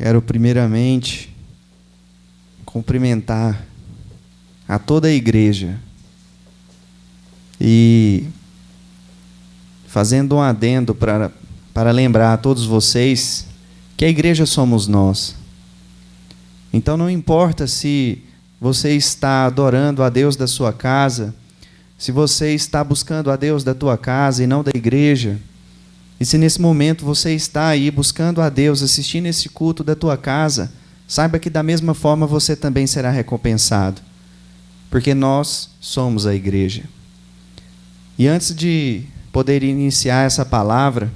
Quero primeiramente cumprimentar a toda a igreja e fazendo um adendo para lembrar a todos vocês que a igreja somos nós. Então não importa se você está adorando a Deus da sua casa, se você está buscando a Deus da tua casa e não da igreja, e se nesse momento você está aí buscando a Deus, assistindo esse culto da tua casa, saiba que da mesma forma você também será recompensado, porque nós somos a igreja. E antes de poder iniciar essa palavra,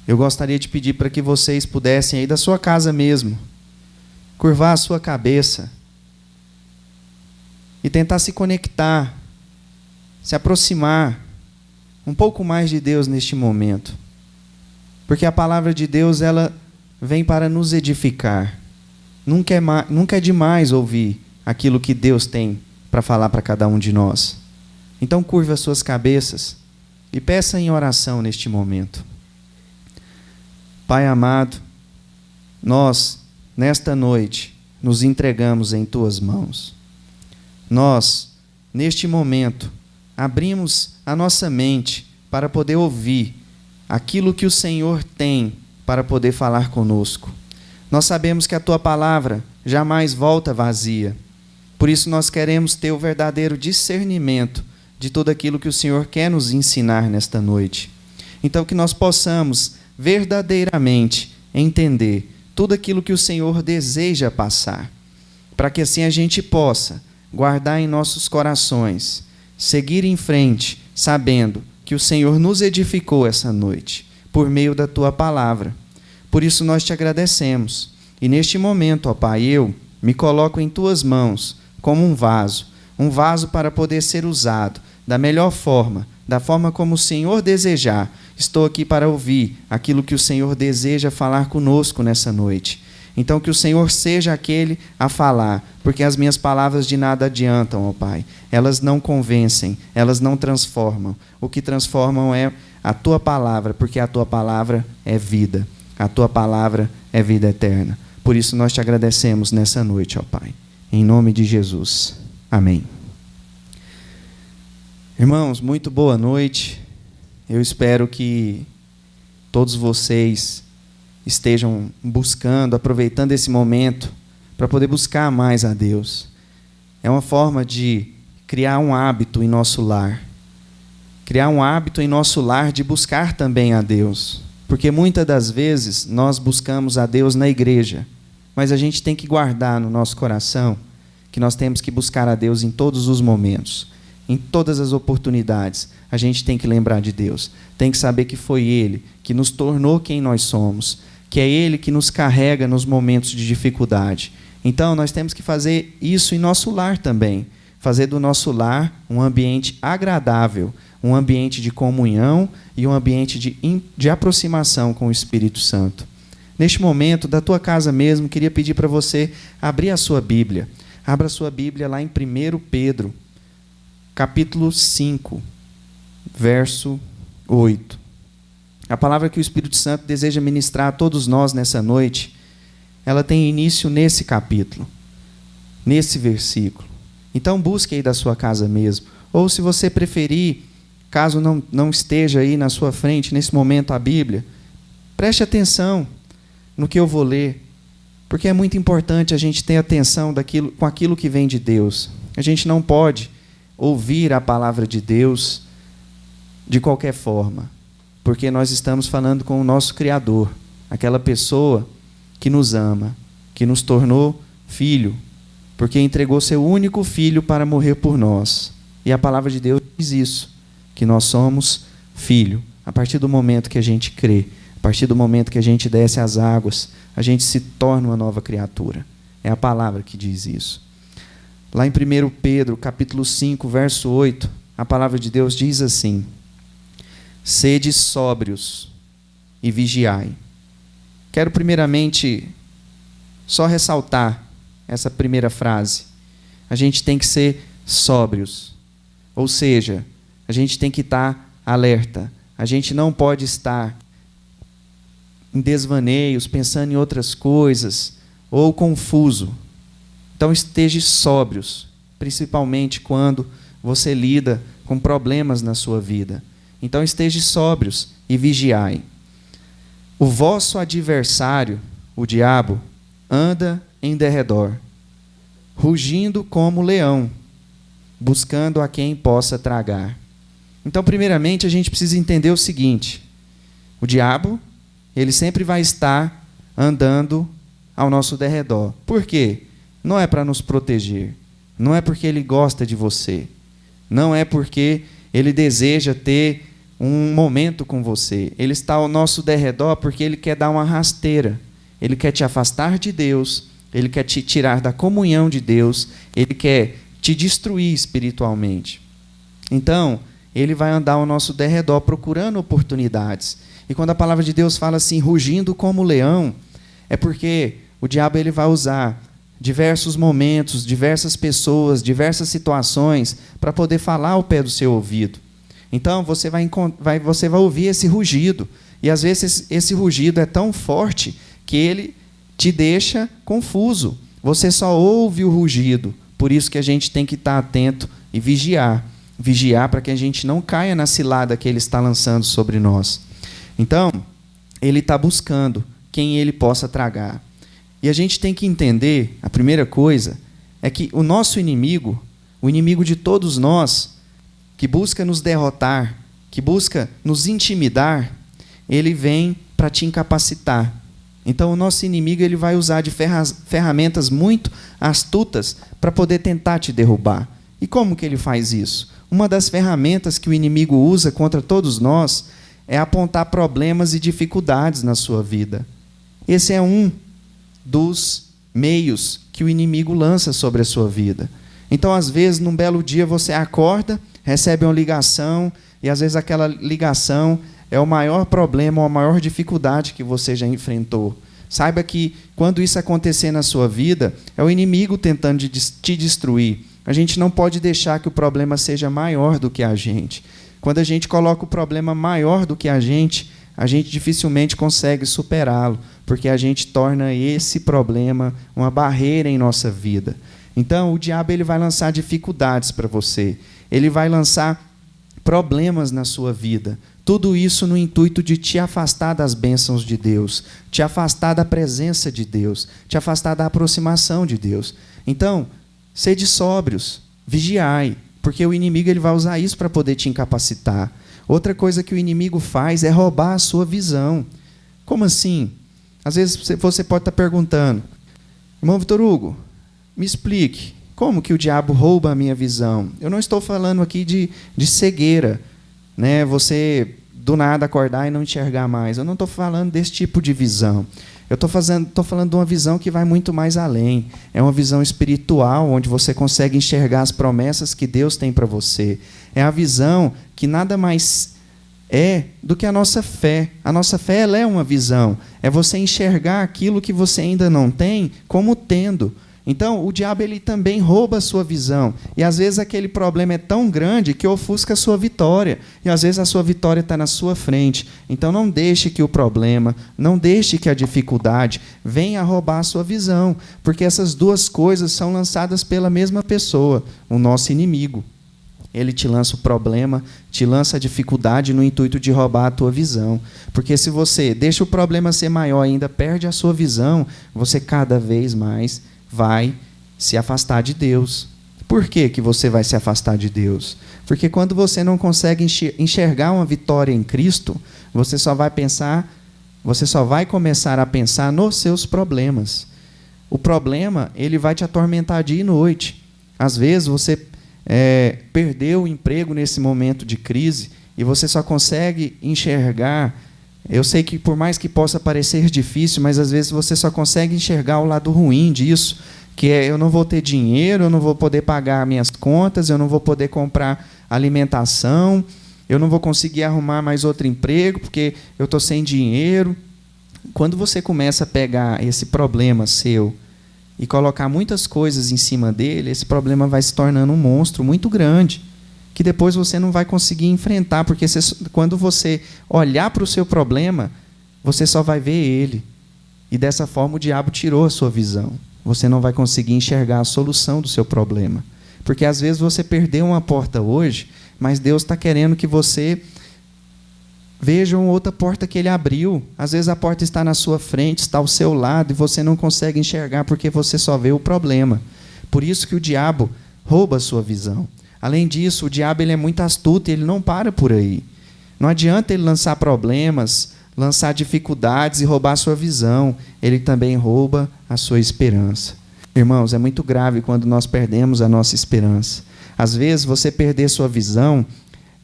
eu gostaria de pedir para que vocês pudessem aí da sua casa mesmo, curvar a sua cabeça e tentar se conectar, se aproximar um pouco mais de Deus neste momento. Porque a palavra de Deus, ela vem para nos edificar. Nunca é demais ouvir aquilo que Deus tem para falar para cada um de nós. Então curva as suas cabeças e peça em oração neste momento. Pai amado, nós, nesta noite, nos entregamos em Tuas mãos. Nós, neste momento, abrimos a nossa mente para poder ouvir aquilo que o Senhor tem para poder falar conosco. Nós sabemos que a Tua palavra jamais volta vazia. Por isso nós queremos ter o verdadeiro discernimento de tudo aquilo que o Senhor quer nos ensinar nesta noite. Então que nós possamos verdadeiramente entender tudo aquilo que o Senhor deseja passar, para que assim a gente possa guardar em nossos corações, seguir em frente, sabendo que o Senhor nos edificou essa noite, por meio da Tua palavra. Por isso nós Te agradecemos. E neste momento, ó Pai, eu me coloco em Tuas mãos como um vaso para poder ser usado da melhor forma, da forma como o Senhor desejar. Estou aqui para ouvir aquilo que o Senhor deseja falar conosco nessa noite. Então que o Senhor seja aquele a falar, porque as minhas palavras de nada adiantam, ó Pai. Elas não convencem, elas não transformam. O que transformam é a Tua palavra, porque a Tua palavra é vida. A Tua palavra é vida eterna. Por isso nós Te agradecemos nessa noite, ó Pai. Em nome de Jesus. Amém. Irmãos, muito boa noite. Eu espero que todos vocês estejam buscando, aproveitando esse momento para poder buscar mais a Deus. É uma forma de criar um hábito em nosso lar. Criar um hábito em nosso lar de buscar também a Deus. Porque muitas das vezes nós buscamos a Deus na igreja, mas a gente tem que guardar no nosso coração que nós temos que buscar a Deus em todos os momentos. Em todas as oportunidades, a gente tem que lembrar de Deus. Tem que saber que foi Ele que nos tornou quem nós somos, que é Ele que nos carrega nos momentos de dificuldade. Então, nós temos que fazer isso em nosso lar também. Fazer do nosso lar um ambiente agradável, um ambiente de comunhão e um ambiente de aproximação com o Espírito Santo. Neste momento, da tua casa mesmo, queria pedir para você abrir a sua Bíblia. Abra a sua Bíblia lá em 1 Pedro, capítulo 5, verso 8. A palavra que o Espírito Santo deseja ministrar a todos nós nessa noite, ela tem início nesse capítulo, nesse versículo. Então busque aí da sua casa mesmo. Ou se você preferir, caso não esteja aí na sua frente nesse momento a Bíblia, preste atenção no que eu vou ler, porque é muito importante a gente ter atenção com aquilo que vem de Deus. A gente não pode ouvir a palavra de Deus de qualquer forma, porque nós estamos falando com o nosso Criador, aquela pessoa que nos ama, que nos tornou filho, porque entregou seu único filho para morrer por nós. E a palavra de Deus diz isso, que nós somos filho. A partir do momento que a gente crê, a partir do momento que a gente desce as águas, a gente se torna uma nova criatura. É a palavra que diz isso. Lá em 1 Pedro, capítulo 5, verso 8, a palavra de Deus diz assim: sede sóbrios e vigiai. Quero primeiramente só ressaltar essa primeira frase. A gente tem que ser sóbrios, ou seja, a gente tem que estar alerta. A gente não pode estar em desvaneios, pensando em outras coisas, ou confuso. Então esteja sóbrios, principalmente quando você lida com problemas na sua vida. Então esteja sóbrios e vigiai. O vosso adversário, o diabo, anda em derredor, rugindo como leão, buscando a quem possa tragar. Então, primeiramente, a gente precisa entender o seguinte: o diabo, ele sempre vai estar andando ao nosso derredor. Por quê? Não é para nos proteger, não é porque ele gosta de você, não é porque ele deseja ter um momento com você. Ele está ao nosso derredor porque ele quer dar uma rasteira, ele quer te afastar de Deus, ele quer te tirar da comunhão de Deus, ele quer te destruir espiritualmente. Então, ele vai andar ao nosso derredor procurando oportunidades. E quando a palavra de Deus fala assim, rugindo como leão, é porque o diabo ele vai usar diversos momentos, diversas pessoas, diversas situações para poder falar ao pé do seu ouvido. Então, você vai ouvir esse rugido. E, às vezes, esse rugido é tão forte que ele te deixa confuso. Você só ouve o rugido. Por isso que a gente tem que estar atento e vigiar. Vigiar para que a gente não caia na cilada que ele está lançando sobre nós. Então, ele está buscando quem ele possa tragar. E a gente tem que entender, a primeira coisa, é que o nosso inimigo, o inimigo de todos nós, que busca nos derrotar, que busca nos intimidar, ele vem para te incapacitar. Então, o nosso inimigo ele vai usar de ferramentas muito astutas para poder tentar te derrubar. E como que ele faz isso? Uma das ferramentas que o inimigo usa contra todos nós é apontar problemas e dificuldades na sua vida. Esse é um dos meios que o inimigo lança sobre a sua vida. Então, às vezes, num belo dia, você acorda, recebe uma ligação, e às vezes aquela ligação é o maior problema, ou a maior dificuldade que você já enfrentou. Saiba que, quando isso acontecer na sua vida, é o inimigo tentando te destruir. A gente não pode deixar que o problema seja maior do que a gente. Quando a gente coloca o problema maior do que a gente dificilmente consegue superá-lo, porque a gente torna esse problema uma barreira em nossa vida. Então, o diabo ele vai lançar dificuldades para você. Ele vai lançar problemas na sua vida. Tudo isso no intuito de te afastar das bênçãos de Deus, te afastar da presença de Deus, te afastar da aproximação de Deus. Então, sede sóbrios, vigiai, porque o inimigo ele vai usar isso para poder te incapacitar. Outra coisa que o inimigo faz é roubar a sua visão. Como assim? Às vezes você pode estar perguntando, irmão Vitor Hugo, me explique, como que o diabo rouba a minha visão? Eu não estou falando aqui de cegueira, né? Você do nada acordar e não enxergar mais. Eu não estou falando desse tipo de visão. Eu estou falando de uma visão que vai muito mais além. É uma visão espiritual, onde você consegue enxergar as promessas que Deus tem para você. É a visão que nada mais é do que a nossa fé. A nossa fé ela é uma visão. É você enxergar aquilo que você ainda não tem como tendo. Então, o diabo ele também rouba a sua visão. E, às vezes, aquele problema é tão grande que ofusca a sua vitória. E, às vezes, a sua vitória está na sua frente. Então, não deixe que o problema, não deixe que a dificuldade venha roubar a sua visão. Porque essas duas coisas são lançadas pela mesma pessoa, o nosso inimigo. Ele te lança o problema, te lança a dificuldade no intuito de roubar a tua visão. Porque se você deixa o problema ser maior e ainda perde a sua visão, você cada vez mais vai se afastar de Deus. Por que que você vai se afastar de Deus? Porque quando você não consegue enxergar uma vitória em Cristo, você só vai começar a pensar nos seus problemas. O problema, ele vai te atormentar dia e noite. Às vezes você perdeu o emprego nesse momento de crise e você só consegue enxergar. Eu sei que por mais que possa parecer difícil, mas às vezes você só consegue enxergar o lado ruim disso, que é eu não vou ter dinheiro, eu não vou poder pagar minhas contas, eu não vou poder comprar alimentação, eu não vou conseguir arrumar mais outro emprego porque eu estou sem dinheiro. Quando você começa a pegar esse problema seu e colocar muitas coisas em cima dele, esse problema vai se tornando um monstro muito grande, que depois você não vai conseguir enfrentar, porque quando você olhar para o seu problema, você só vai ver ele. E dessa forma o diabo tirou a sua visão. Você não vai conseguir enxergar a solução do seu problema. Porque às vezes você perdeu uma porta hoje, mas Deus está querendo que você veja uma outra porta que Ele abriu. Às vezes a porta está na sua frente, está ao seu lado, e você não consegue enxergar porque você só vê o problema. Por isso que o diabo rouba a sua visão. Além disso, o diabo ele é muito astuto e ele não para por aí. Não adianta ele lançar problemas, lançar dificuldades e roubar a sua visão. Ele também rouba a sua esperança. Irmãos, é muito grave quando nós perdemos a nossa esperança. Às vezes, você perder sua visão,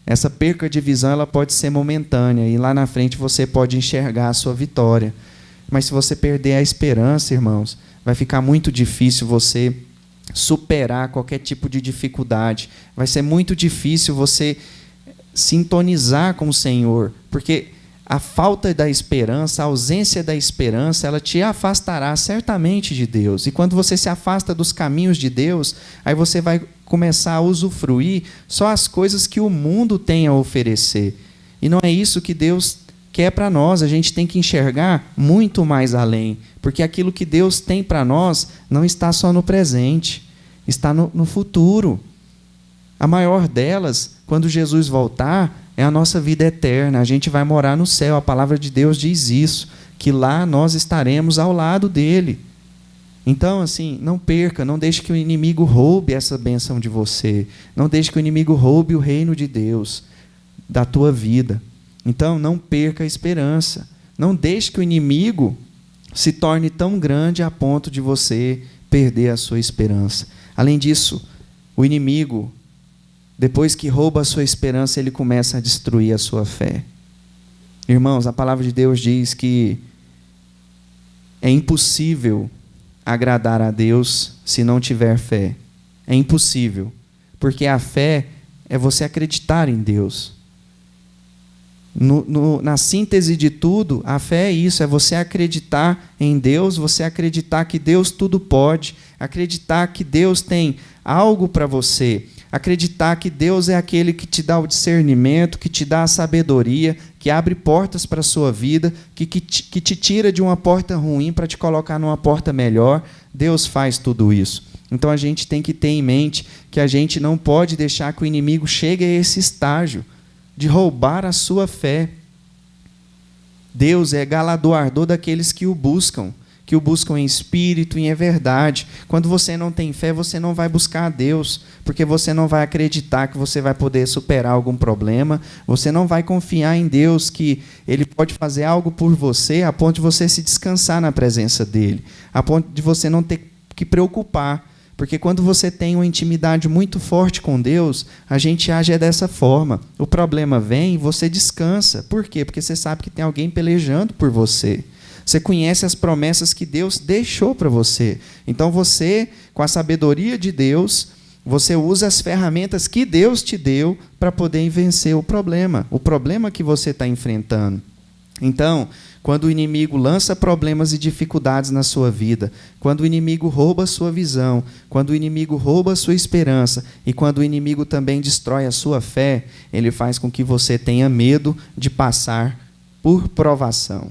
essa perca de visão ela pode ser momentânea e lá na frente você pode enxergar a sua vitória. Mas se você perder a esperança, irmãos, vai ficar muito difícil você superar qualquer tipo de dificuldade. Vai ser muito difícil você sintonizar com o Senhor, porque a falta da esperança, a ausência da esperança, ela te afastará certamente de Deus. E quando você se afasta dos caminhos de Deus, aí você vai começar a usufruir só as coisas que o mundo tem a oferecer. E não é isso que Deus quer para nós. A gente tem que enxergar muito mais além, porque aquilo que Deus tem para nós não está só no presente, está no futuro. A maior delas, quando Jesus voltar, é a nossa vida eterna. A gente vai morar no céu. A palavra de Deus diz isso, que lá nós estaremos ao lado dele. Então, assim, não perca, não deixe que o inimigo roube essa bênção de você. Não deixe que o inimigo roube o reino de Deus da tua vida. Então, não perca a esperança. Não deixe que o inimigo se torne tão grande a ponto de você perder a sua esperança. Além disso, o inimigo, depois que rouba a sua esperança, ele começa a destruir a sua fé. Irmãos, a palavra de Deus diz que é impossível agradar a Deus se não tiver fé. É impossível, porque a fé é você acreditar em Deus. Na síntese de tudo, a fé é isso, é você acreditar em Deus, você acreditar que Deus tudo pode, acreditar que Deus tem algo para você, acreditar que Deus é aquele que te dá o discernimento, que te dá a sabedoria, que abre portas para a sua vida, que te tira de uma porta ruim para te colocar numa porta melhor. Deus faz tudo isso. Então a gente tem que ter em mente que a gente não pode deixar que o inimigo chegue a esse estágio de roubar a sua fé. Deus é galardoador daqueles que o buscam em espírito e em verdade. Quando você não tem fé, você não vai buscar a Deus, porque você não vai acreditar que você vai poder superar algum problema, você não vai confiar em Deus que Ele pode fazer algo por você, a ponto de você se descansar na presença dEle, a ponto de você não ter que preocupar. Porque quando você tem uma intimidade muito forte com Deus, a gente age dessa forma. O problema vem e você descansa. Por quê? Porque você sabe que tem alguém pelejando por você. Você conhece as promessas que Deus deixou para você. Então você, com a sabedoria de Deus, você usa as ferramentas que Deus te deu para poder vencer o problema que você está enfrentando. Então, quando o inimigo lança problemas e dificuldades na sua vida, quando o inimigo rouba a sua visão, quando o inimigo rouba a sua esperança e quando o inimigo também destrói a sua fé, ele faz com que você tenha medo de passar por provação.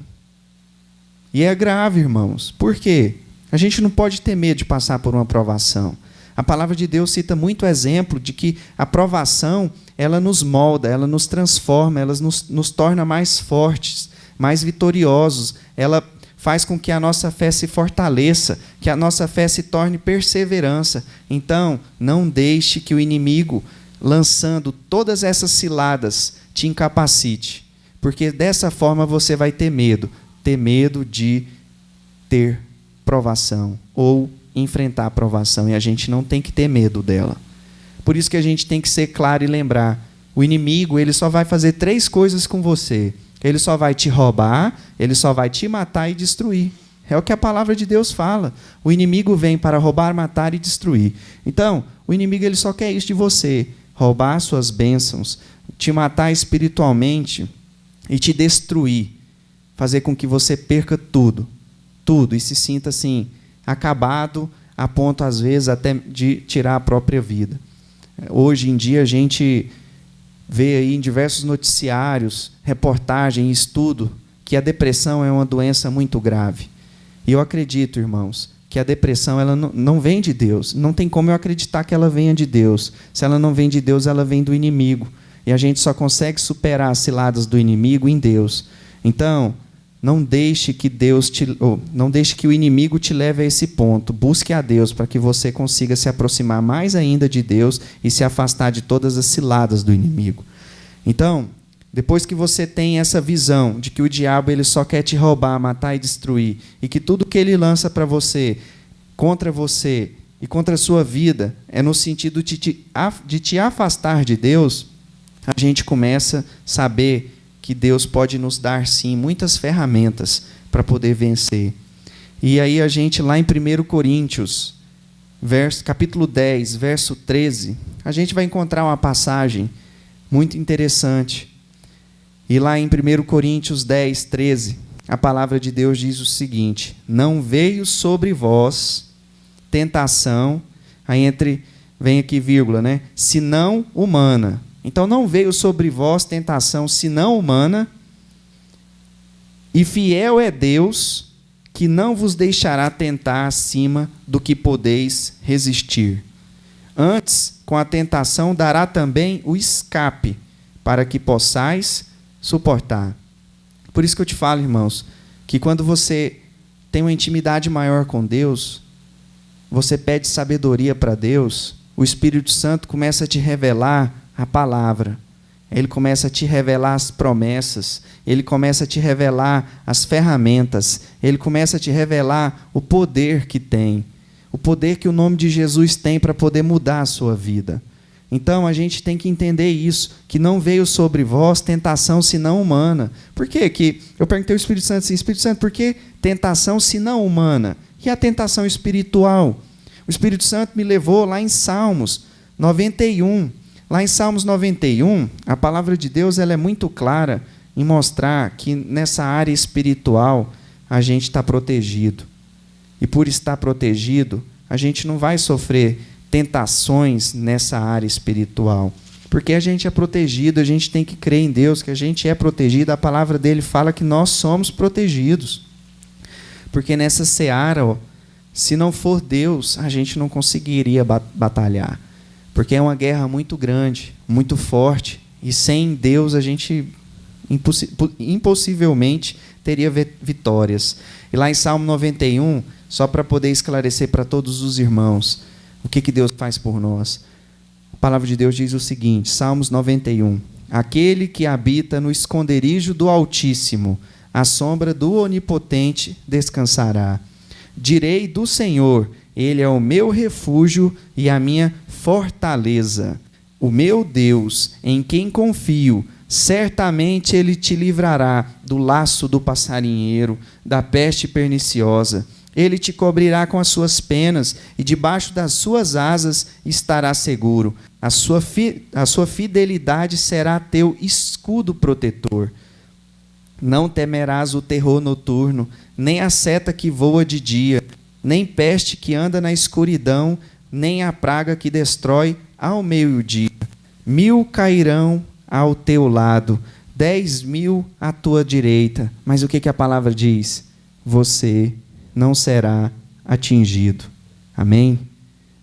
E é grave, irmãos. Por quê? A gente não pode ter medo de passar por uma provação. A palavra de Deus cita muito exemplo de que a provação, ela nos molda, ela nos transforma, ela nos torna mais fortes, mais vitoriosos. Ela faz com que a nossa fé se fortaleça, que a nossa fé se torne perseverança. Então, não deixe que o inimigo, lançando todas essas ciladas, te incapacite, porque dessa forma você vai ter medo de ter provação ou enfrentar a provação, e a gente não tem que ter medo dela. Por isso que a gente tem que ser claro e lembrar, o inimigo ele só vai fazer 3 coisas com você. Ele só vai te roubar, ele só vai te matar e destruir. É o que a palavra de Deus fala. O inimigo vem para roubar, matar e destruir. Então, o inimigo ele só quer isso de você, roubar suas bênçãos, te matar espiritualmente e te destruir, fazer com que você perca tudo, e se sinta assim, acabado, a ponto, às vezes, até de tirar a própria vida. Hoje em dia, a gente vê aí em diversos noticiários, reportagem, estudo, que a depressão é uma doença muito grave. E eu acredito, irmãos, que a depressão ela não vem de Deus. Não tem como eu acreditar que ela venha de Deus. Se ela não vem de Deus, ela vem do inimigo. E a gente só consegue superar as ciladas do inimigo em Deus. Então, não deixe que o inimigo te leve a esse ponto. Busque a Deus para que você consiga se aproximar mais ainda de Deus e se afastar de todas as ciladas do inimigo. Então, depois que você tem essa visão de que o diabo ele só quer te roubar, matar e destruir, e que tudo que ele lança para você, contra você e contra a sua vida, é no sentido de te afastar de Deus, a gente começa a saber que Deus pode nos dar, sim, muitas ferramentas para poder vencer. E aí a gente, lá em 1 Coríntios, capítulo 10, verso 13, a gente vai encontrar uma passagem muito interessante. E lá em 1 Coríntios 10, 13, a palavra de Deus diz o seguinte: não veio sobre vós tentação, aí vem aqui vírgula, né? Senão humana. Então não veio sobre vós tentação senão humana, e fiel é Deus, que não vos deixará tentar acima do que podeis resistir. Antes, com a tentação, dará também o escape, para que possais suportar. Por isso que eu te falo, irmãos, que quando você tem uma intimidade maior com Deus, você pede sabedoria para Deus, o Espírito Santo começa a te revelar a palavra, ele começa a te revelar as promessas, ele começa a te revelar as ferramentas, ele começa a te revelar o poder que tem, o poder que o nome de Jesus tem para poder mudar a sua vida. Então, a gente tem que entender isso, que não veio sobre vós tentação senão humana. Por quê? Que eu perguntei ao Espírito Santo assim, Espírito Santo, por que tentação senão humana? E a tentação espiritual? O Espírito Santo me levou lá em Salmos 91. Lá em Salmos 91, a palavra de Deus ela é muito clara em mostrar que nessa área espiritual a gente está protegido. E por estar protegido, a gente não vai sofrer tentações nessa área espiritual, porque a gente é protegido, a gente tem que crer em Deus, que a gente é protegido, a palavra dele fala que nós somos protegidos, porque nessa seara, se não for Deus, a gente não conseguiria batalhar, porque é uma guerra muito grande, muito forte, e sem Deus a gente impossivelmente teria vitórias. E lá em Salmo 91, só para poder esclarecer para todos os irmãos, o que Deus faz por nós? A palavra de Deus diz o seguinte, Salmos 91. Aquele que habita no esconderijo do Altíssimo, à sombra do Onipotente descansará. Direi do Senhor, Ele é o meu refúgio e a minha fortaleza. O meu Deus, em quem confio, certamente Ele te livrará do laço do passarinheiro, da peste perniciosa. Ele te cobrirá com as suas penas, e debaixo das suas asas estará seguro. A sua fidelidade será teu escudo protetor. Não temerás o terror noturno, nem a seta que voa de dia, nem peste que anda na escuridão, nem a praga que destrói ao meio-dia. 1000 cairão ao teu lado, 10.000 à tua direita. Mas o que a palavra diz? Você não será atingido. Amém?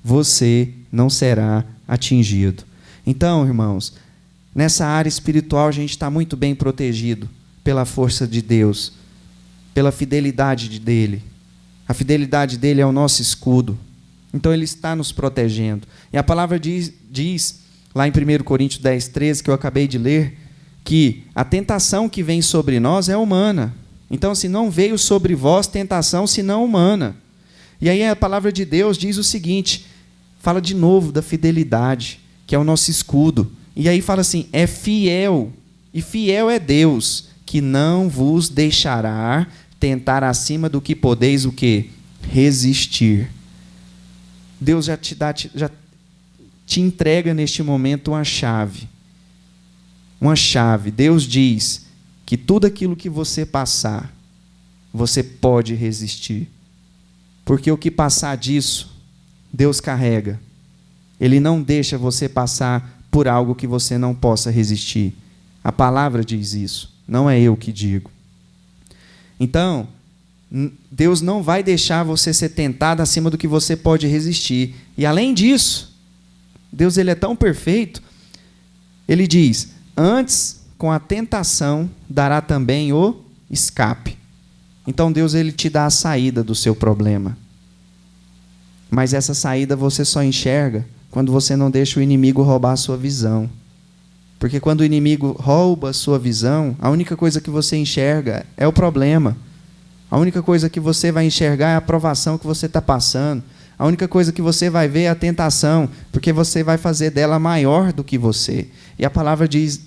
Você não será atingido. Então, irmãos, nessa área espiritual a gente está muito bem protegido pela força de Deus, pela fidelidade dele. A fidelidade dele é o nosso escudo. Então ele está nos protegendo. E a palavra diz lá em 1 Coríntios 10, 13, que eu acabei de ler, que a tentação que vem sobre nós é humana. Então, assim, não veio sobre vós tentação senão humana. E aí a palavra de Deus diz o seguinte, fala de novo da fidelidade, que é o nosso escudo. E aí fala assim, é fiel, e fiel é Deus, que não vos deixará tentar acima do que podeis o quê? Resistir. Deus já te entrega neste momento uma chave. Uma chave. Deus diz que tudo aquilo que você passar, você pode resistir. Porque o que passar disso, Deus carrega. Ele não deixa você passar por algo que você não possa resistir. A palavra diz isso, não é eu que digo. Então, Deus não vai deixar você ser tentado acima do que você pode resistir. E além disso, Deus ele é tão perfeito, ele diz, antes com a tentação dará também o escape. Então Deus ele te dá a saída do seu problema. Mas essa saída você só enxerga quando você não deixa o inimigo roubar a sua visão. Porque quando o inimigo rouba a sua visão, a única coisa que você enxerga é o problema. A única coisa que você vai enxergar é a provação que você está passando. A única coisa que você vai ver é a tentação, porque você vai fazer dela maior do que você. E a palavra diz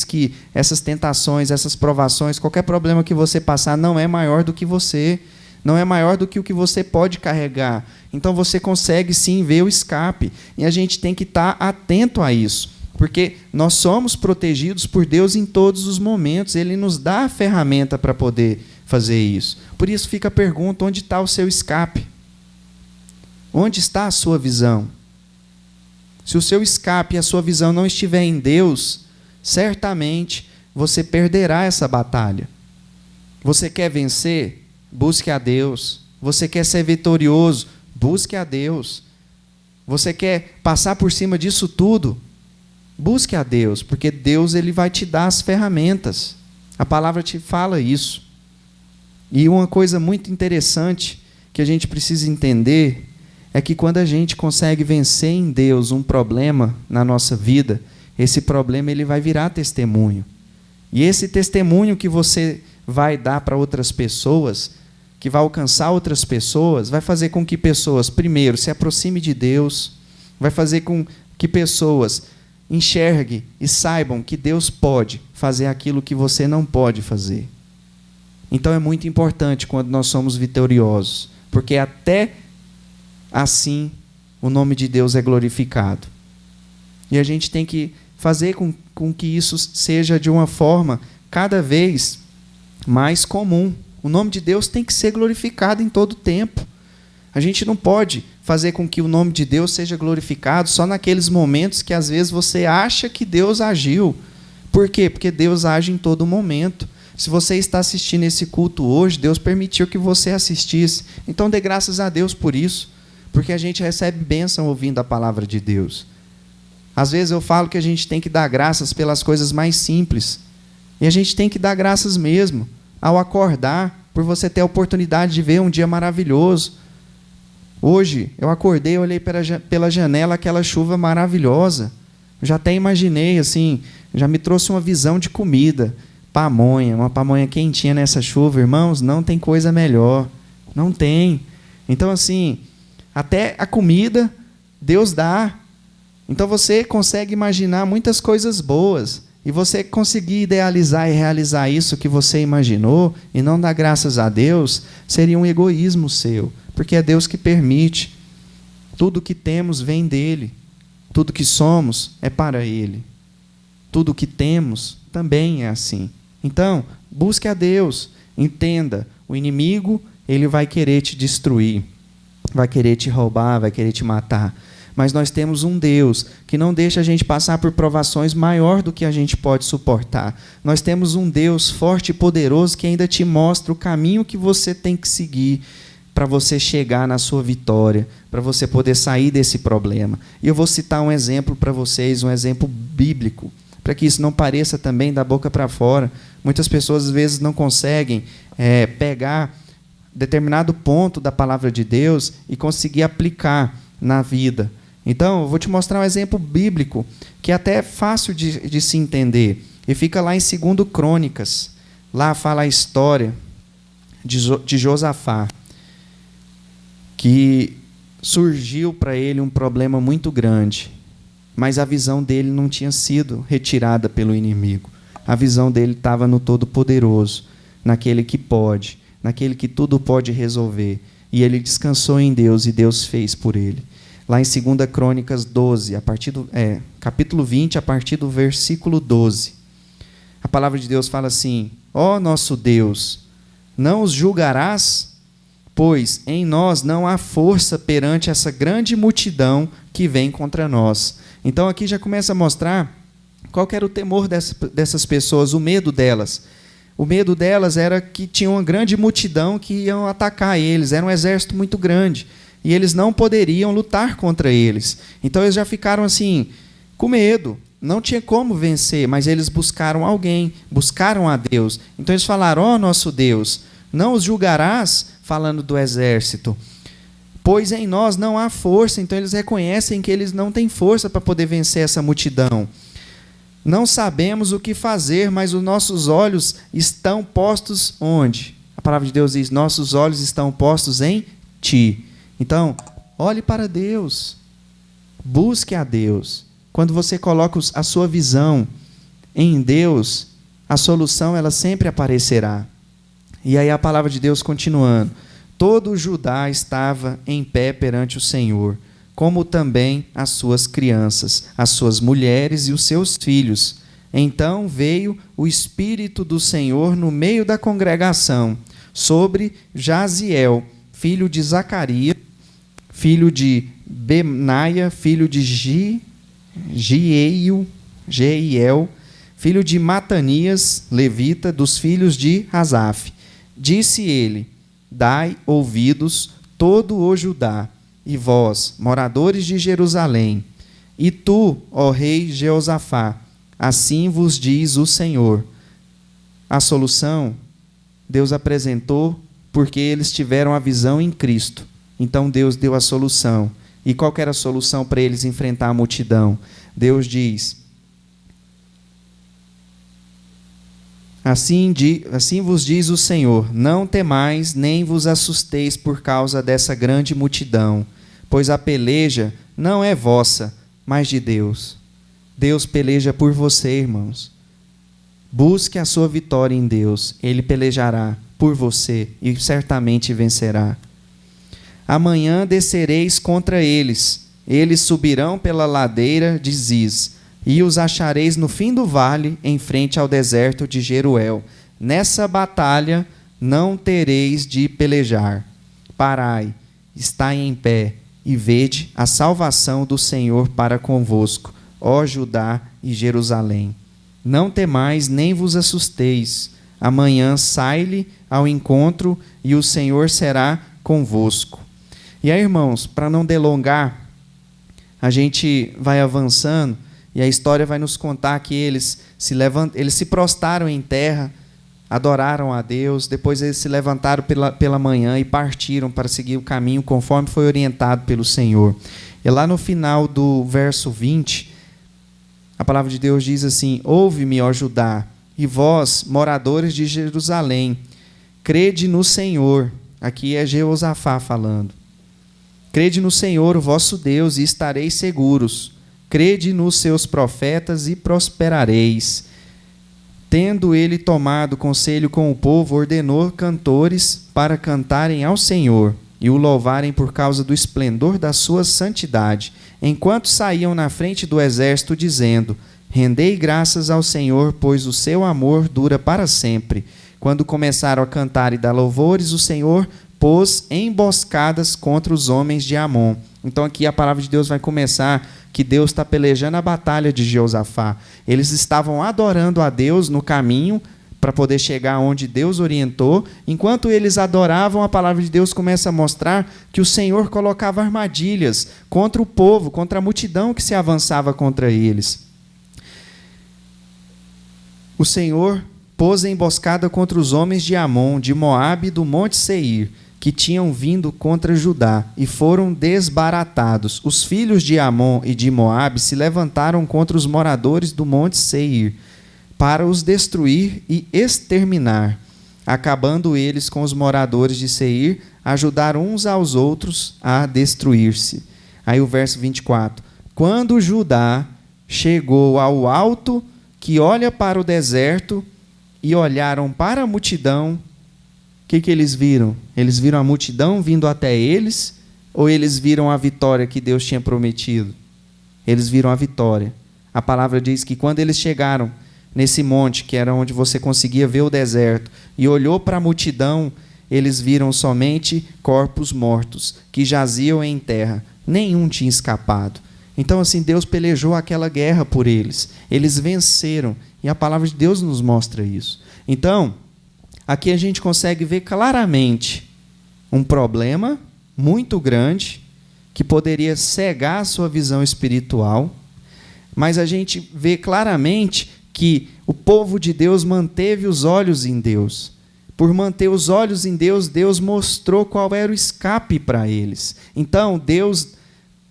que essas tentações, essas provações, qualquer problema que você passar não é maior do que você. Não é maior do que o que você pode carregar. Então você consegue sim ver o escape. E a gente tem que estar atento a isso. Porque nós somos protegidos por Deus em todos os momentos. Ele nos dá a ferramenta para poder fazer isso. Por isso fica a pergunta, onde está o seu escape? Onde está a sua visão? Se o seu escape e a sua visão não estiver em Deus, certamente você perderá essa batalha. Você quer vencer? Busque a Deus. Você quer ser vitorioso? Busque a Deus. Você quer passar por cima disso tudo? Busque a Deus, porque Deus ele vai te dar as ferramentas. A palavra te fala isso. E uma coisa muito interessante que a gente precisa entender é que quando a gente consegue vencer em Deus um problema na nossa vida, esse problema ele vai virar testemunho. E esse testemunho que você vai dar para outras pessoas, que vai alcançar outras pessoas, vai fazer com que pessoas, primeiro, se aproximem de Deus, vai fazer com que pessoas enxerguem e saibam que Deus pode fazer aquilo que você não pode fazer. Então é muito importante quando nós somos vitoriosos, porque até assim o nome de Deus é glorificado. E a gente tem que fazer com que isso seja de uma forma cada vez mais comum. O nome de Deus tem que ser glorificado em todo tempo. A gente não pode fazer com que o nome de Deus seja glorificado só naqueles momentos que às vezes você acha que Deus agiu. Por quê? Porque Deus age em todo momento. Se você está assistindo esse culto hoje, Deus permitiu que você assistisse. Então dê graças a Deus por isso, porque a gente recebe bênção ouvindo a palavra de Deus. Às vezes eu falo que a gente tem que dar graças pelas coisas mais simples. E a gente tem que dar graças mesmo ao acordar, por você ter a oportunidade de ver um dia maravilhoso. Hoje eu acordei, olhei pela janela aquela chuva maravilhosa. Já até imaginei, assim, já me trouxe uma visão de comida. Pamonha, uma pamonha quentinha nessa chuva, irmãos, não tem coisa melhor. Não tem. Então, assim, até a comida Deus dá. Então você consegue imaginar muitas coisas boas. E você conseguir idealizar e realizar isso que você imaginou e não dar graças a Deus, seria um egoísmo seu. Porque é Deus que permite. Tudo que temos vem dele. Tudo que somos é para ele. Tudo que temos também é assim. Então, busque a Deus. Entenda, o inimigo ele vai querer te destruir. Vai querer te roubar, vai querer te matar. Mas nós temos um Deus que não deixa a gente passar por provações maior do que a gente pode suportar. Nós temos um Deus forte e poderoso que ainda te mostra o caminho que você tem que seguir para você chegar na sua vitória, para você poder sair desse problema. E eu vou citar um exemplo para vocês, um exemplo bíblico, para que isso não pareça também da boca para fora. Muitas pessoas às vezes não conseguem pegar determinado ponto da palavra de Deus e conseguir aplicar na vida. Então, eu vou te mostrar um exemplo bíblico que é até fácil de se entender. E fica lá em 2 Crônicas. Lá fala a história de Josafá, que surgiu para ele um problema muito grande, mas a visão dele não tinha sido retirada pelo inimigo. A visão dele estava no Todo-Poderoso, naquele que pode, naquele que tudo pode resolver. E ele descansou em Deus e Deus fez por ele. Lá em 2 Crônicas 12, capítulo 20, a partir do versículo 12. A palavra de Deus fala assim: ó nosso Deus, não os julgarás, pois em nós não há força perante essa grande multidão que vem contra nós. Então aqui já começa a mostrar qual que era o temor dessas pessoas, o medo delas. O medo delas era que tinha uma grande multidão que iam atacar eles, era um exército muito grande, e eles não poderiam lutar contra eles. Então eles já ficaram assim, com medo, não tinha como vencer, mas eles buscaram alguém, buscaram a Deus. Então eles falaram: ó nosso Deus, não os julgarás, falando do exército, pois em nós não há força. Então eles reconhecem que eles não têm força para poder vencer essa multidão. Não sabemos o que fazer, mas os nossos olhos estão postos onde? A palavra de Deus diz: nossos olhos estão postos em ti. Então, olhe para Deus, busque a Deus. Quando você coloca a sua visão em Deus, a solução ela sempre aparecerá. E aí a palavra de Deus continuando: todo Judá estava em pé perante o Senhor, como também as suas crianças, as suas mulheres e os seus filhos. Então veio o Espírito do Senhor no meio da congregação, sobre Jaziel, filho de Zacarias, filho de Benaia, filho de Jeiel, filho de Matanias, levita, dos filhos de Asaf. Disse ele: dai ouvidos, todo o Judá, e vós, moradores de Jerusalém, e tu, ó rei Jeosafá, assim vos diz o Senhor. A solução Deus apresentou porque eles tiveram a visão em Cristo. Então Deus deu a solução. E qual que era a solução para eles enfrentar a multidão? Deus diz: assim vos diz o Senhor: não temais, nem vos assusteis por causa dessa grande multidão, pois a peleja não é vossa, mas de Deus. Deus peleja por você, irmãos. Busque a sua vitória em Deus. Ele pelejará por você e certamente vencerá. Amanhã descereis contra eles. Eles subirão pela ladeira de Ziz, e os achareis no fim do vale, em frente ao deserto de Jeruel. Nessa batalha não tereis de pelejar. Parai, estai em pé, e vede a salvação do Senhor para convosco, ó Judá e Jerusalém. Não temais, nem vos assusteis. Amanhã sai-lhe ao encontro, e o Senhor será convosco. E aí, irmãos, para não delongar, a gente vai avançando, e a história vai nos contar que eles se prostraram em terra, adoraram a Deus, depois eles se levantaram pela manhã e partiram para seguir o caminho conforme foi orientado pelo Senhor. E lá no final do verso 20, a palavra de Deus diz assim: ouve-me, ó Judá, e vós, moradores de Jerusalém, crede no Senhor. Aqui é Jeosafá falando. Crede no Senhor, o vosso Deus, e estareis seguros. Crede nos seus profetas e prosperareis. Tendo ele tomado conselho com o povo, ordenou cantores para cantarem ao Senhor e o louvarem por causa do esplendor da sua santidade, enquanto saíam na frente do exército, dizendo: rendei graças ao Senhor, pois o seu amor dura para sempre. Quando começaram a cantar e dar louvores, o Senhor pôs emboscadas contra os homens de Amon. Então aqui a palavra de Deus vai começar que Deus está pelejando a batalha de Jeosafá. Eles estavam adorando a Deus no caminho para poder chegar onde Deus orientou. Enquanto eles adoravam, a palavra de Deus começa a mostrar que o Senhor colocava armadilhas contra o povo, contra a multidão que se avançava contra eles. O Senhor pôs emboscada contra os homens de Amon, de Moabe e do monte Seir, que tinham vindo contra Judá, e foram desbaratados. Os filhos de Amon e de Moabe se levantaram contra os moradores do monte Seir, para os destruir e exterminar. Acabando eles com os moradores de Seir, ajudaram uns aos outros a destruir-se. Aí o verso 24. Quando Judá chegou ao alto que olha para o deserto, e olharam para a multidão, o que eles viram? Eles viram a multidão vindo até eles, ou eles viram a vitória que Deus tinha prometido? Eles viram a vitória. A palavra diz que quando eles chegaram nesse monte, que era onde você conseguia ver o deserto, e olhou para a multidão, eles viram somente corpos mortos, que jaziam em terra. Nenhum tinha escapado. Então, assim, Deus pelejou aquela guerra por eles. Eles venceram. E a palavra de Deus nos mostra isso. Então, aqui a gente consegue ver claramente um problema muito grande que poderia cegar a sua visão espiritual, mas a gente vê claramente que o povo de Deus manteve os olhos em Deus. Por manter os olhos em Deus, Deus mostrou qual era o escape para eles. Então, Deus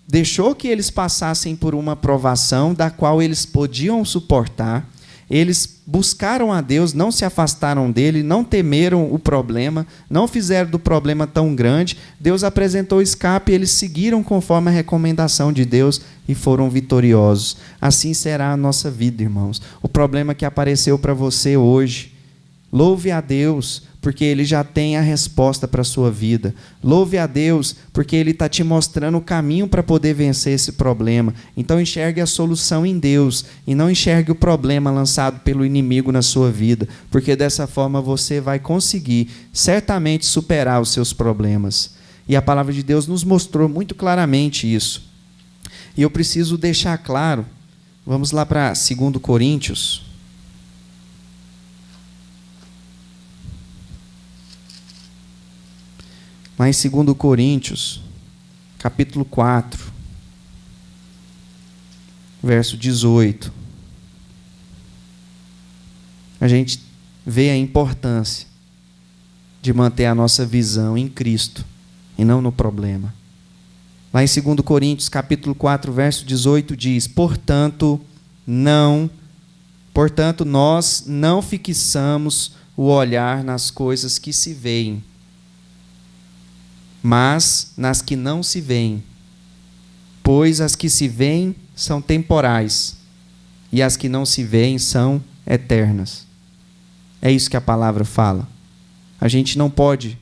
deixou que eles passassem por uma provação da qual eles podiam suportar. Eles buscaram a Deus, não se afastaram dele, não temeram o problema, não fizeram do problema tão grande. Deus apresentou o escape e eles seguiram conforme a recomendação de Deus e foram vitoriosos. Assim será a nossa vida, irmãos. O problema que apareceu para você hoje, louve a Deus, porque Ele já tem a resposta para a sua vida. Louve a Deus, porque Ele está te mostrando o caminho para poder vencer esse problema. Então enxergue a solução em Deus e não enxergue o problema lançado pelo inimigo na sua vida, porque dessa forma você vai conseguir certamente superar os seus problemas. E a palavra de Deus nos mostrou muito claramente isso. E eu preciso deixar claro, vamos lá para 2 Coríntios. Lá em 2 Coríntios, capítulo 4, verso 18, a gente vê a importância de manter a nossa visão em Cristo e não no problema. Lá em 2 Coríntios, capítulo 4, verso 18, diz: Portanto, nós não fixamos o olhar nas coisas que se veem, mas nas que não se veem. Pois as que se veem são temporais, e as que não se veem são eternas. É isso que a palavra fala. A gente não pode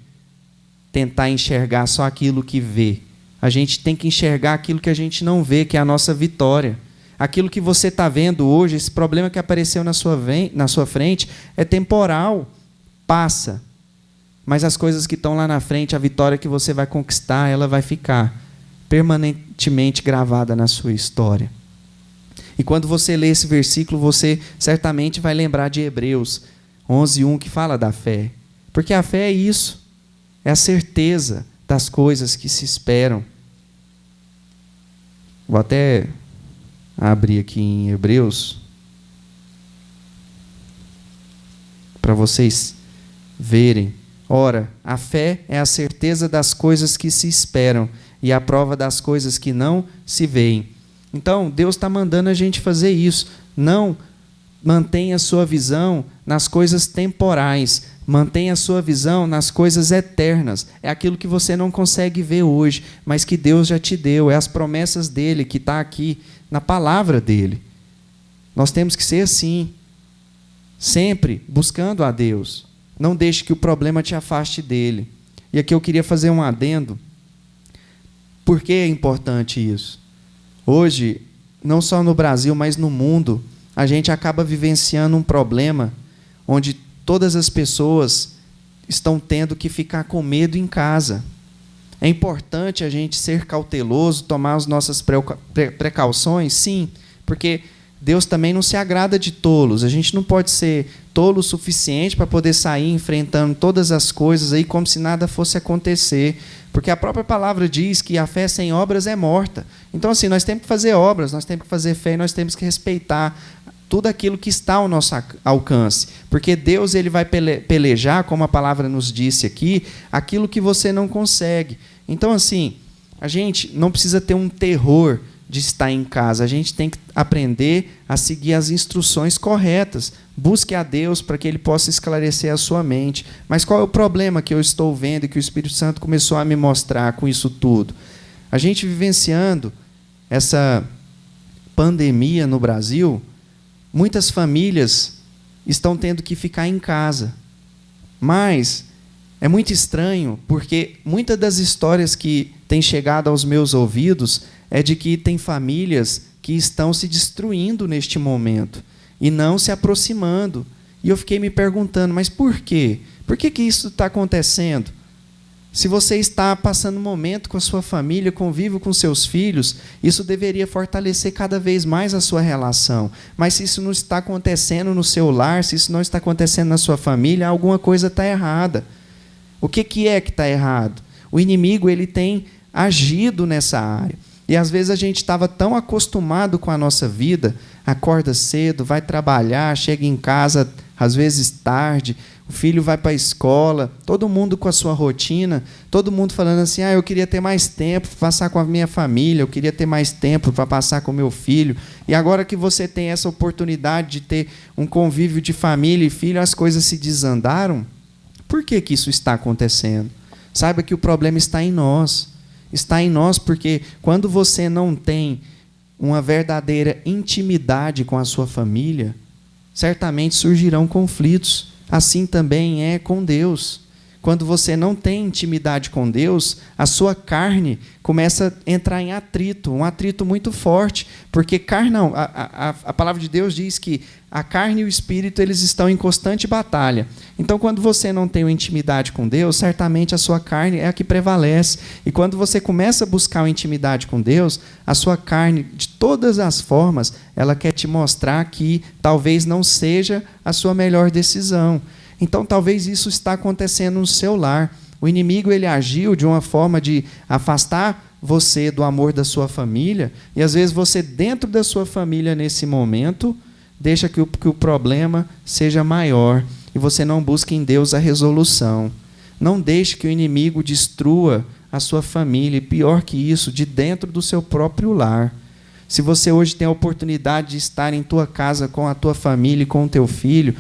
tentar enxergar só aquilo que vê. A gente tem que enxergar aquilo que a gente não vê, que é a nossa vitória. Aquilo que você está vendo hoje, esse problema que apareceu na sua frente, é temporal, passa. Mas as coisas que estão lá na frente, a vitória que você vai conquistar, ela vai ficar permanentemente gravada na sua história. E quando você lê esse versículo, você certamente vai lembrar de Hebreus 11:1, que fala da fé. Porque a fé é isso, é a certeza das coisas que se esperam. Vou até abrir aqui em Hebreus, para vocês verem. Ora, a fé é a certeza das coisas que se esperam e a prova das coisas que não se veem. Então, Deus está mandando a gente fazer isso. Não mantenha a sua visão nas coisas temporais. Mantenha a sua visão nas coisas eternas. É aquilo que você não consegue ver hoje, mas que Deus já te deu. É as promessas dele que está aqui na palavra dele. Nós temos que ser assim, sempre buscando a Deus. Não deixe que o problema te afaste dele. E aqui eu queria fazer um adendo. Por que é importante isso? Hoje, não só no Brasil, mas no mundo, a gente acaba vivenciando um problema onde todas as pessoas estão tendo que ficar com medo em casa. É importante a gente ser cauteloso, tomar as nossas precauções, sim, porque Deus também não se agrada de tolos. A gente não pode ser tolo o suficiente para poder sair enfrentando todas as coisas aí como se nada fosse acontecer. Porque a própria palavra diz que a fé sem obras é morta. Então, assim, nós temos que fazer obras, nós temos que fazer fé e nós temos que respeitar tudo aquilo que está ao nosso alcance. Porque Deus ele vai pelejar, como a palavra nos disse aqui, aquilo que você não consegue. Então, assim, a gente não precisa ter um terror de estar em casa. A gente tem que aprender a seguir as instruções corretas. Busque a Deus para que Ele possa esclarecer a sua mente. Mas qual é o problema que eu estou vendo e que o Espírito Santo começou a me mostrar com isso tudo? A gente vivenciando essa pandemia no Brasil, muitas famílias estão tendo que ficar em casa. Mas é muito estranho, porque muitas das histórias que têm chegado aos meus ouvidos é de que tem famílias que estão se destruindo neste momento e não se aproximando. E eu fiquei me perguntando, mas por quê? Por que isso está acontecendo? Se você está passando um momento com a sua família, convive com seus filhos, isso deveria fortalecer cada vez mais a sua relação. Mas se isso não está acontecendo no seu lar, se isso não está acontecendo na sua família, alguma coisa está errada. O que é que está errado? O inimigo ele tem agido nessa área. E às vezes a gente estava tão acostumado com a nossa vida, acorda cedo, vai trabalhar, chega em casa às vezes tarde, o filho vai para a escola, todo mundo com a sua rotina, todo mundo falando assim, eu queria ter mais tempo para passar com a minha família, eu queria ter mais tempo para passar com o meu filho. E agora que você tem essa oportunidade de ter um convívio de família e filho, as coisas se desandaram. Por que isso está acontecendo? Saiba que o problema está em nós. Está em nós porque quando você não tem uma verdadeira intimidade com a sua família, certamente surgirão conflitos. Assim também é com Deus. Quando você não tem intimidade com Deus, a sua carne começa a entrar em atrito, um atrito muito forte, porque a palavra de Deus diz que a carne e o espírito eles estão em constante batalha. Então, quando você não tem uma intimidade com Deus, certamente a sua carne é a que prevalece. E quando você começa a buscar uma intimidade com Deus, a sua carne, de todas as formas, ela quer te mostrar que talvez não seja a sua melhor decisão. Então, talvez isso está acontecendo no seu lar. O inimigo ele agiu de uma forma de afastar você do amor da sua família, e às vezes você, dentro da sua família, nesse momento, deixa que o problema seja maior, e você não busca em Deus a resolução. Não deixe que o inimigo destrua a sua família, e pior que isso, de dentro do seu próprio lar. Se você hoje tem a oportunidade de estar em tua casa com a tua família e com o teu filho,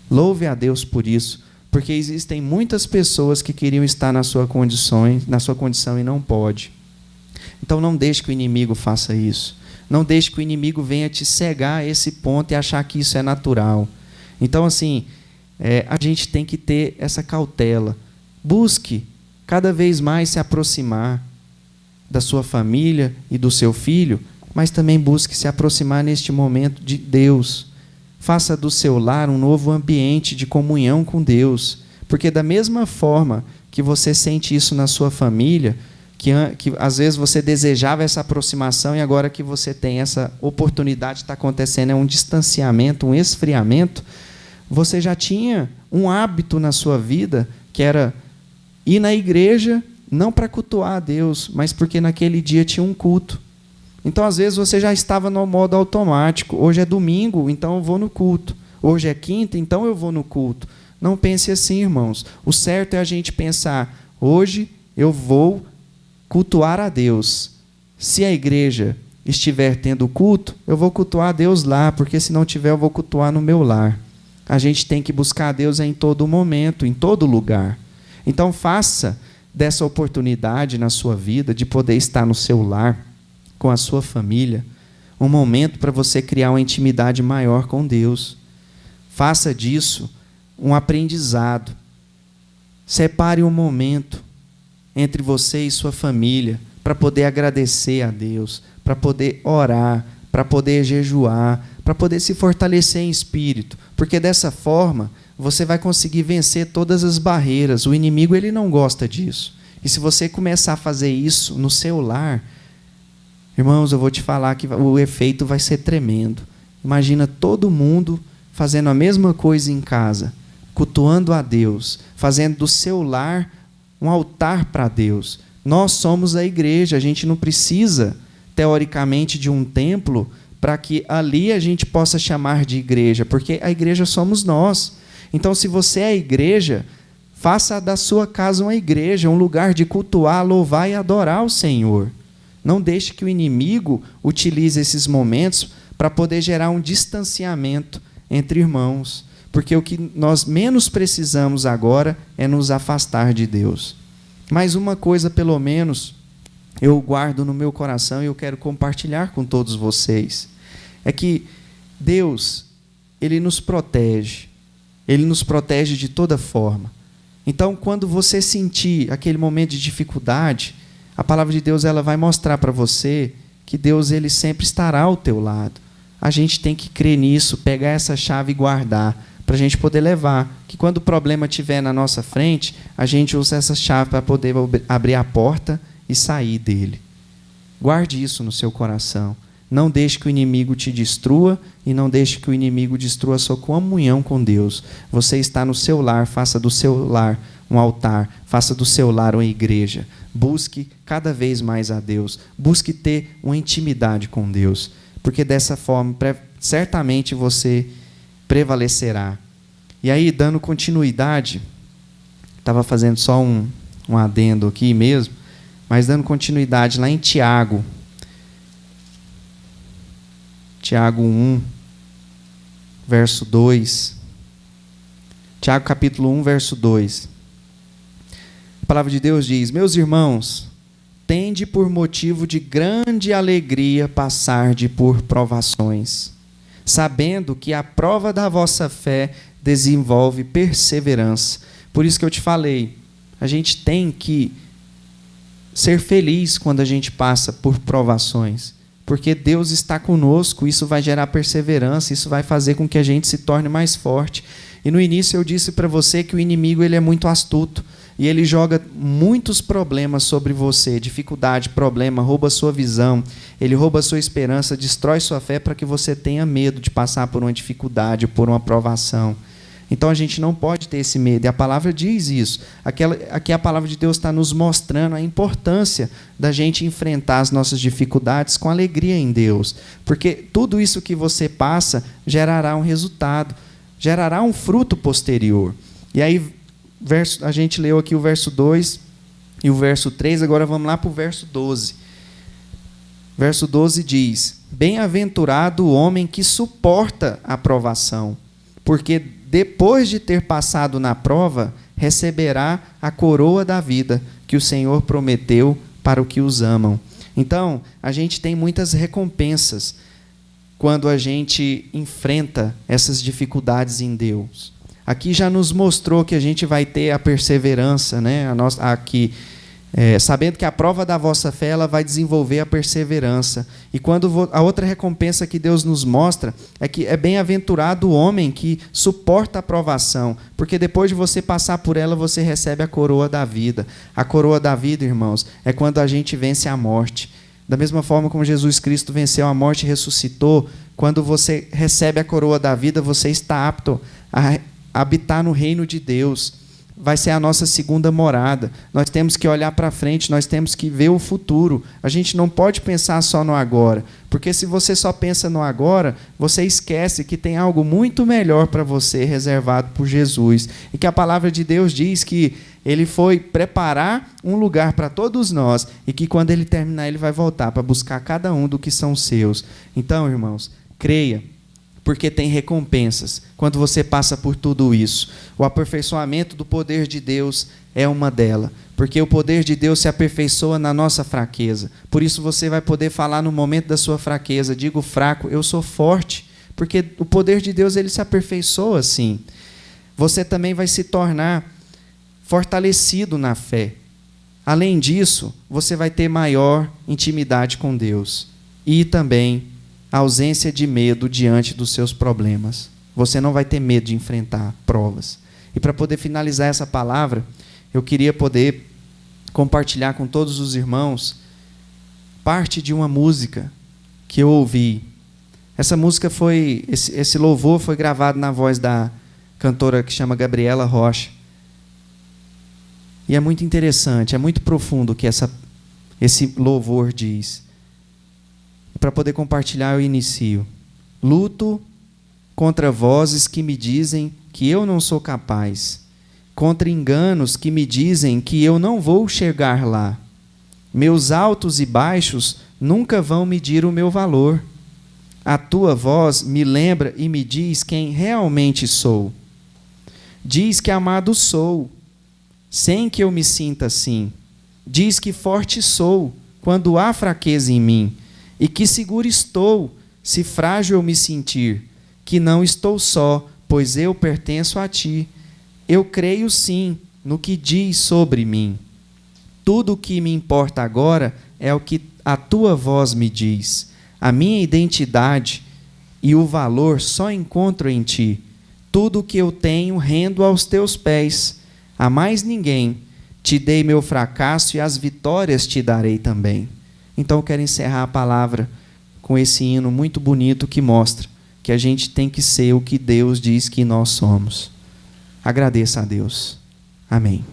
louve a Deus por isso, porque existem muitas pessoas que queriam estar na sua condição e não pode. Então não deixe que o inimigo faça isso. Não deixe que o inimigo venha te cegar a esse ponto e achar que isso é natural. Então, assim, a gente tem que ter essa cautela. Busque cada vez mais se aproximar da sua família e do seu filho, mas também busque se aproximar neste momento de Deus. Faça do seu lar um novo ambiente de comunhão com Deus, porque da mesma forma que você sente isso na sua família, que às vezes você desejava essa aproximação e agora que você tem essa oportunidade, está acontecendo um distanciamento, um esfriamento, você já tinha um hábito na sua vida que era ir na igreja não para cultuar a Deus, mas porque naquele dia tinha um culto. Então, às vezes, você já estava no modo automático. Hoje é domingo, então eu vou no culto. Hoje é quinta, então eu vou no culto. Não pense assim, irmãos. O certo é a gente pensar, hoje eu vou cultuar a Deus. Se a igreja estiver tendo culto, eu vou cultuar a Deus lá, porque se não tiver, eu vou cultuar no meu lar. A gente tem que buscar a Deus em todo momento, em todo lugar. Então, faça dessa oportunidade na sua vida de poder estar no seu lar, com a sua família, um momento para você criar uma intimidade maior com Deus. Faça disso um aprendizado. Separe um momento entre você e sua família para poder agradecer a Deus, para poder orar, para poder jejuar, para poder se fortalecer em espírito, porque dessa forma você vai conseguir vencer todas as barreiras. O inimigo ele não gosta disso. E se você começar a fazer isso no seu lar, irmãos, eu vou te falar que o efeito vai ser tremendo. Imagina todo mundo fazendo a mesma coisa em casa, cultuando a Deus, fazendo do seu lar um altar para Deus. Nós somos a igreja, a gente não precisa, teoricamente, de um templo para que ali a gente possa chamar de igreja, porque a igreja somos nós. Então, se você é a igreja, faça da sua casa uma igreja, um lugar de cultuar, louvar e adorar o Senhor. Não deixe que o inimigo utilize esses momentos para poder gerar um distanciamento entre irmãos, porque o que nós menos precisamos agora é nos afastar de Deus. Mas uma coisa, pelo menos, eu guardo no meu coração e eu quero compartilhar com todos vocês, é que Deus, Ele nos protege de toda forma. Então, quando você sentir aquele momento de dificuldade, a palavra de Deus ela vai mostrar para você que Deus ele sempre estará ao teu lado. A gente tem que crer nisso, pegar essa chave e guardar, para a gente poder levar. Que quando o problema estiver na nossa frente, a gente usa essa chave para poder abrir a porta e sair dele. Guarde isso no seu coração. Não deixe que o inimigo te destrua e não deixe que o inimigo destrua a sua comunhão com Deus. Você está no seu lar, faça do seu lar um altar, faça do seu lar uma igreja. Busque cada vez mais a Deus. Busque ter uma intimidade com Deus, porque dessa forma certamente você prevalecerá. E aí, dando continuidade, estava fazendo só um adendo aqui mesmo, mas dando continuidade lá em Tiago 1, verso 2. Tiago capítulo 1, verso 2. A palavra de Deus diz: meus irmãos, tende por motivo de grande alegria passarde por provações, sabendo que a prova da vossa fé desenvolve perseverança. Por isso que eu te falei, a gente tem que ser feliz quando a gente passa por provações, porque Deus está conosco, isso vai gerar perseverança, isso vai fazer com que a gente se torne mais forte. E no início eu disse para você que o inimigo ele é muito astuto, e ele joga muitos problemas sobre você, dificuldade, problema, rouba a sua visão, ele rouba a sua esperança, destrói sua fé para que você tenha medo de passar por uma dificuldade, por uma provação. Então a gente não pode ter esse medo, e a palavra diz isso. Aqui a palavra de Deus está nos mostrando a importância da gente enfrentar as nossas dificuldades com alegria em Deus, porque tudo isso que você passa gerará um resultado, gerará um fruto posterior. E aí a gente leu aqui o verso 2 e o verso 3, agora vamos lá para o verso 12. Verso 12 diz: bem-aventurado o homem que suporta a provação, porque depois de ter passado na prova, receberá a coroa da vida que o Senhor prometeu para os que os amam. Então, a gente tem muitas recompensas quando a gente enfrenta essas dificuldades em Deus. Aqui já nos mostrou que a gente vai ter a perseverança, né? Sabendo que a prova da vossa fé ela vai desenvolver a perseverança. E quando a outra recompensa que Deus nos mostra é que é bem-aventurado o homem que suporta a provação, porque depois de você passar por ela, você recebe a coroa da vida. A coroa da vida, irmãos, é quando a gente vence a morte. Da mesma forma como Jesus Cristo venceu a morte e ressuscitou, quando você recebe a coroa da vida, você está apto a habitar no reino de Deus. Vai ser a nossa segunda morada. Nós temos que olhar para frente, nós temos que ver o futuro. A gente não pode pensar só no agora, porque se você só pensa no agora, você esquece que tem algo muito melhor para você reservado por Jesus. E que a palavra de Deus diz que ele foi preparar um lugar para todos nós e que quando ele terminar, ele vai voltar para buscar cada um do que são seus. Então, irmãos, creia, porque tem recompensas quando você passa por tudo isso. O aperfeiçoamento do poder de Deus é uma delas, porque o poder de Deus se aperfeiçoa na nossa fraqueza. Por isso você vai poder falar no momento da sua fraqueza: digo fraco, eu sou forte, porque o poder de Deus ele se aperfeiçoa assim. Você também vai se tornar fortalecido na fé. Além disso, você vai ter maior intimidade com Deus e também a ausência de medo diante dos seus problemas. Você não vai ter medo de enfrentar provas. E para poder finalizar essa palavra, eu queria poder compartilhar com todos os irmãos parte de uma música que eu ouvi. Essa música esse louvor foi gravado na voz da cantora que chama Gabriela Rocha. E é muito interessante, é muito profundo o que esse louvor diz. Para poder compartilhar, eu inicio. Luto contra vozes que me dizem que eu não sou capaz, contra enganos que me dizem que eu não vou chegar lá. Meus altos e baixos nunca vão medir o meu valor. A tua voz me lembra e me diz quem realmente sou. Diz que amado sou, sem que eu me sinta assim. Diz que forte sou, quando há fraqueza em mim. E que seguro estou, se frágil eu me sentir, que não estou só, pois eu pertenço a ti. Eu creio sim no que diz sobre mim. Tudo o que me importa agora é o que a tua voz me diz. A minha identidade e o valor só encontro em ti. Tudo o que eu tenho rendo aos teus pés. A mais ninguém te dei meu fracasso e as vitórias te darei também. Então eu quero encerrar a palavra com esse hino muito bonito que mostra que a gente tem que ser o que Deus diz que nós somos. Agradeça a Deus. Amém.